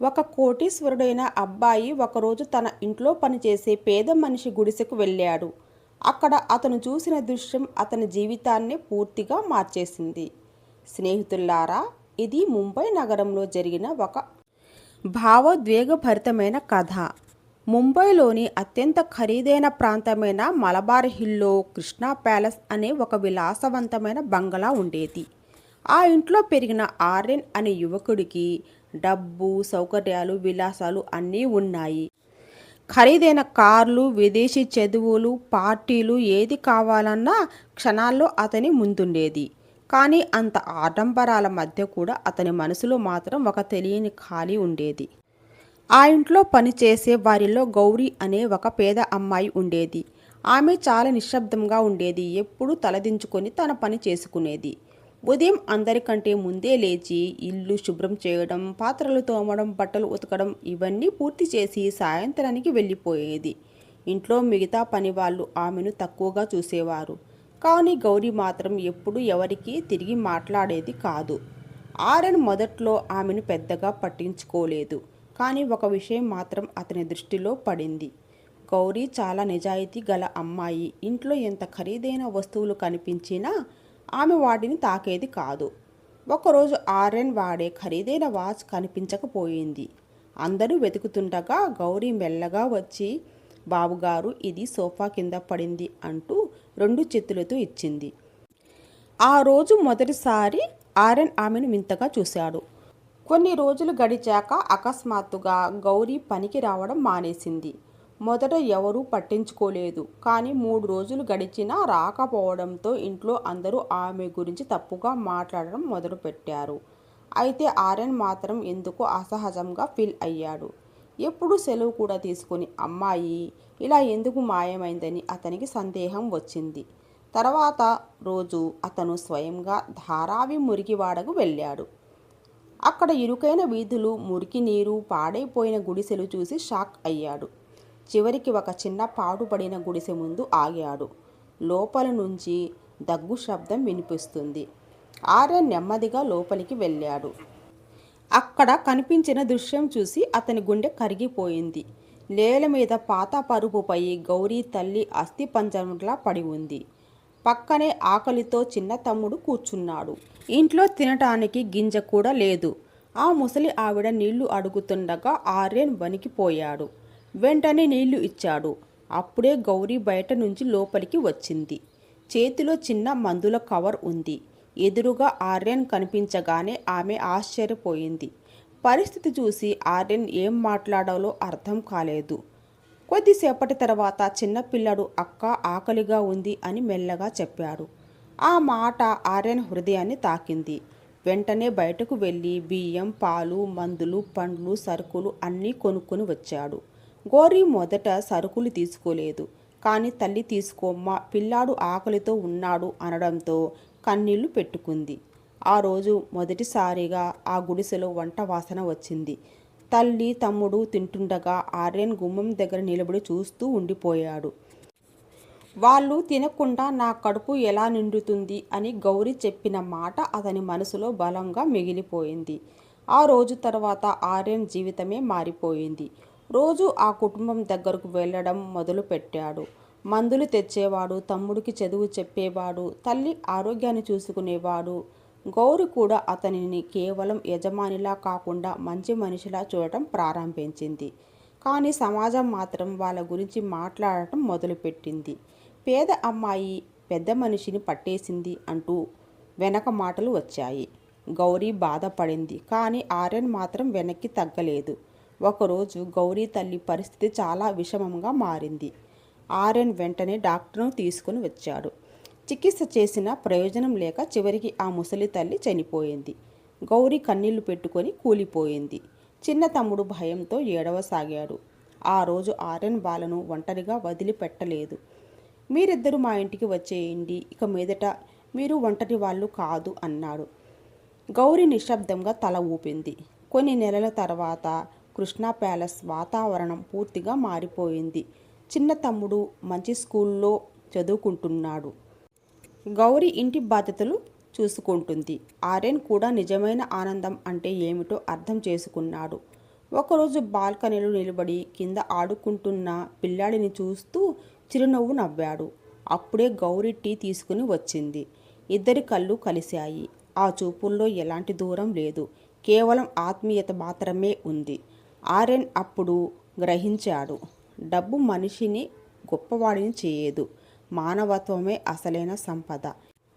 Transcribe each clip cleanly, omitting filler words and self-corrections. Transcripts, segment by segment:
ఒక కోటీశ్వరుడైన అబ్బాయి ఒకరోజు తన ఇంట్లో పనిచేసే పేద మనిషి గుడిసెకు వెళ్ళాడు. అక్కడ అతను చూసిన దృశ్యం అతని జీవితాన్నే పూర్తిగా మార్చేసింది. స్నేహితుల్లారా, ఇది ముంబై నగరంలో జరిగిన ఒక భావోద్వేగభరితమైన కథ. ముంబైలోని అత్యంత ఖరీదైన ప్రాంతమైన మలబార్ హిల్లో కృష్ణా ప్యాలెస్ అనే ఒక విలాసవంతమైన బంగళా ఉండేది. ఆ ఇంట్లో పెరిగిన ఆర్యన్ అనే యువకుడికి డబ్బు, సౌకర్యాలు, విలాసాలు అన్నీ ఉన్నాయి. ఖరీదైన కార్లు, విదేశీ చదువులు, పార్టీలు, ఏది కావాలన్నా క్షణాల్లో అతని ముందుండేది. కానీ అంత ఆడంబరాల మధ్య కూడా అతని మనసులో మాత్రం ఒక తెలియని ఖాళీ ఉండేది. ఆ ఇంట్లో పనిచేసే వారిలో గౌరీ అనే ఒక పేద అమ్మాయి ఉండేది. ఆమె చాలా నిశ్శబ్దంగా ఉండేది. ఎప్పుడూ తలదించుకొని తన పని చేసుకునేది. ఉదయం అందరికంటే ముందే లేచి ఇల్లు శుభ్రం చేయడం, పాత్రలు తోమడం, బట్టలు ఉతకడం ఇవన్నీ పూర్తి చేసి సాయంత్రానికి వెళ్ళిపోయేది. ఇంట్లో మిగతా పని వాళ్ళు ఆమెను తక్కువగా చూసేవారు. కానీ గౌరీ మాత్రం ఎప్పుడూ ఎవరికీ తిరిగి మాట్లాడేది కాదు. ఆర్యన్ మొదట్లో ఆమెను పెద్దగా పట్టించుకోలేదు. కానీ ఒక విషయం మాత్రం అతని దృష్టిలో పడింది. గౌరీ చాలా నిజాయితీ గల అమ్మాయి. ఇంట్లో ఎంత ఖరీదైన వస్తువులు కనిపించినా ఆమె వాటిని తాకేది కాదు. ఒకరోజు ఆర్యన్ వాడే ఖరీదైన వాచ్ కనిపించకపోయింది. అందరూ వెతుకుతుండగా గౌరీ మెల్లగా వచ్చి, బాబుగారు, ఇది సోఫా కింద పడింది అంటూ 2 చేతులతో ఇచ్చింది. ఆ రోజు మొదటిసారి ఆర్యన్ ఆమెను వింతగా చూశాడు. కొన్ని రోజులు గడిచాక అకస్మాత్తుగా గౌరీ పనికి రావడం మానేసింది. మొదట ఎవరూ పట్టించుకోలేదు. కానీ 3 రోజులు గడిచినా రాకపోవడంతో ఇంట్లో అందరూ ఆమె గురించి తప్పుగా మాట్లాడడం మొదలుపెట్టారు. అయితే ఆర్యన్ మాత్రం ఎందుకో అసహజంగా ఫీల్ అయ్యాడు. ఎప్పుడు సెలవు కూడా తీసుకుని అమ్మాయి ఇలా ఎందుకు మాయమైందని అతనికి సందేహం వచ్చింది. తర్వాత రోజు అతను స్వయంగా ధారావి మురికివాడకు వెళ్ళాడు. అక్కడ ఇరుకైన వీధులు, మురికి నీరు, పాడైపోయిన గుడిసెలు చూసి షాక్ అయ్యాడు. చివరికి ఒక చిన్న పాడుపడిన గుడిసె ముందు ఆగాడు. లోపల నుంచి దగ్గు శబ్దం వినిపిస్తుంది. ఆర్యన్ నెమ్మదిగా లోపలికి వెళ్ళాడు. అక్కడ కనిపించిన దృశ్యం చూసి అతని గుండె కరిగిపోయింది. నేల మీద పాత పరుపుపై గౌరీ తల్లి అస్థిపంజరంలా పడి ఉంది. పక్కనే ఆకలితో చిన్న తమ్ముడు కూర్చున్నాడు. ఇంట్లో తినటానికి గింజ కూడా లేదు. ఆ ముసలి ఆవిడ నీళ్లు అడుగుతుండగా ఆర్యన్ వణికిపోయాడు. వెంటనే నీళ్లు ఇచ్చాడు. అప్పుడే గౌరీ బయట నుంచి లోపలికి వచ్చింది. చేతిలో చిన్న మందుల కవర్ ఉంది. ఎదురుగా ఆర్యన్ కనిపించగానే ఆమె ఆశ్చర్యపోయింది. పరిస్థితి చూసి ఆర్యన్ ఏం మాట్లాడాలో అర్థం కాలేదు. కొద్దిసేపటి తర్వాత చిన్నపిల్లడు అక్క ఆకలిగా ఉంది అని మెల్లగా చెప్పాడు. ఆ మాట ఆర్యన్ హృదయాన్ని తాకింది. వెంటనే బయటకు వెళ్ళి బియ్యం, పాలు, మందులు, పండ్లు, సరుకులు అన్నీ కొనుక్కొని వచ్చాడు. గౌరీ మొదట సరుకులు తీసుకోలేదు. కానీ తల్లి తీసుకోమ్మా, పిల్లాడు ఆకలితో ఉన్నాడు అనడంతో కన్నీళ్లు పెట్టుకుంది. ఆ రోజు మొదటిసారిగా ఆ గుడిసెలో వంట వాసన వచ్చింది. తల్లి, తమ్ముడు తింటుండగా ఆర్యన్ గుమ్మం దగ్గర నిలబడి చూస్తూ ఉండిపోయాడు. వాళ్ళు తినకుండా నా కడుపు ఎలా నిండుతుంది అని గౌరీ చెప్పిన మాట అతని మనసులో బలంగా మిగిలిపోయింది. ఆ రోజు తర్వాత ఆర్యన్ జీవితమే మారిపోయింది. రోజు ఆ కుటుంబం దగ్గరకు వెళ్ళడం మొదలుపెట్టాడు. మందులు తెచ్చేవాడు, తమ్ముడికి చదువు చెప్పేవాడు, తల్లి ఆరోగ్యాన్ని చూసుకునేవాడు. గౌరీ కూడా అతనిని కేవలం యజమానిలా కాకుండా మంచి మనిషిలా చూడటం ప్రారంభించింది. కానీ సమాజం మాత్రం వాళ్ళ గురించి మాట్లాడటం మొదలుపెట్టింది. పేద అమ్మాయి పెద్ద మనిషిని పట్టేసింది అంటూ వెనక మాటలు వచ్చాయి. గౌరీ బాధపడింది. కానీ ఆర్యన్ మాత్రం వెనక్కి తగ్గలేదు. ఒకరోజు గౌరీ తల్లి పరిస్థితి చాలా విషమంగా మారింది. ఆర్యన్ వెంటనే డాక్టర్ను తీసుకుని వచ్చాడు. చికిత్స చేసిన ప్రయోజనం లేక చివరికి ఆ ముసలి తల్లి చనిపోయింది. గౌరీ కన్నీళ్లు పెట్టుకొని కూలిపోయింది. చిన్న తమ్ముడు భయంతో ఏడవసాగాడు. ఆ రోజు ఆర్యన్ వాళ్ళను ఒంటరిగా వదిలిపెట్టలేదు. మీరిద్దరూ మా ఇంటికి వచ్చేయండి, ఇక మీదట మీరు ఒంటరి వాళ్ళు కాదు అన్నాడు. గౌరీ నిశ్శబ్దంగా తల ఊపింది. కొన్ని నెలల తర్వాత కృష్ణా ప్యాలెస్ వాతావరణం పూర్తిగా మారిపోయింది. చిన్న తమ్ముడు మంచి స్కూల్లో చదువుకుంటున్నాడు. గౌరీ ఇంటి బాధ్యతలు చూసుకుంటుంది. ఆర్యన్ కూడా నిజమైన ఆనందం అంటే ఏమిటో అర్థం చేసుకున్నాడు. ఒకరోజు బాల్కనీలో నిలబడి కింద ఆడుకుంటున్న పిల్లాడిని చూస్తూ చిరునవ్వు నవ్వాడు. అప్పుడే గౌరీ టీ తీసుకుని వచ్చింది. ఇద్దరి కళ్ళు కలిశాయి. ఆ చూపుల్లో ఎలాంటి దూరం లేదు, కేవలం ఆత్మీయత మాత్రమే ఉంది. ఆర్యన్ అప్పుడు గ్రహించాడు, డబ్బు మనిషిని గొప్పవాడిని చేయదు, మానవత్వమే అసలైన సంపద.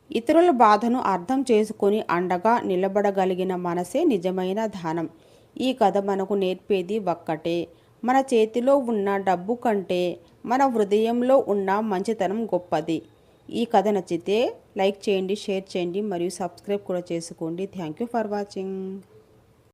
ఇతరుల బాధను అర్థం చేసుకొని అండగా నిలబడగలిగిన మనసే నిజమైన ధనం. ఈ కథ మనకు నేర్పేది ఒక్కటే, మన చేతిలో ఉన్న డబ్బు కంటే మన హృదయంలో ఉన్న మంచితనం గొప్పది. ఈ కథ నచ్చితే లైక్ చేయండి, షేర్ చేయండి మరియు సబ్స్క్రైబ్ కూడా చేసుకోండి. Thank you for watching.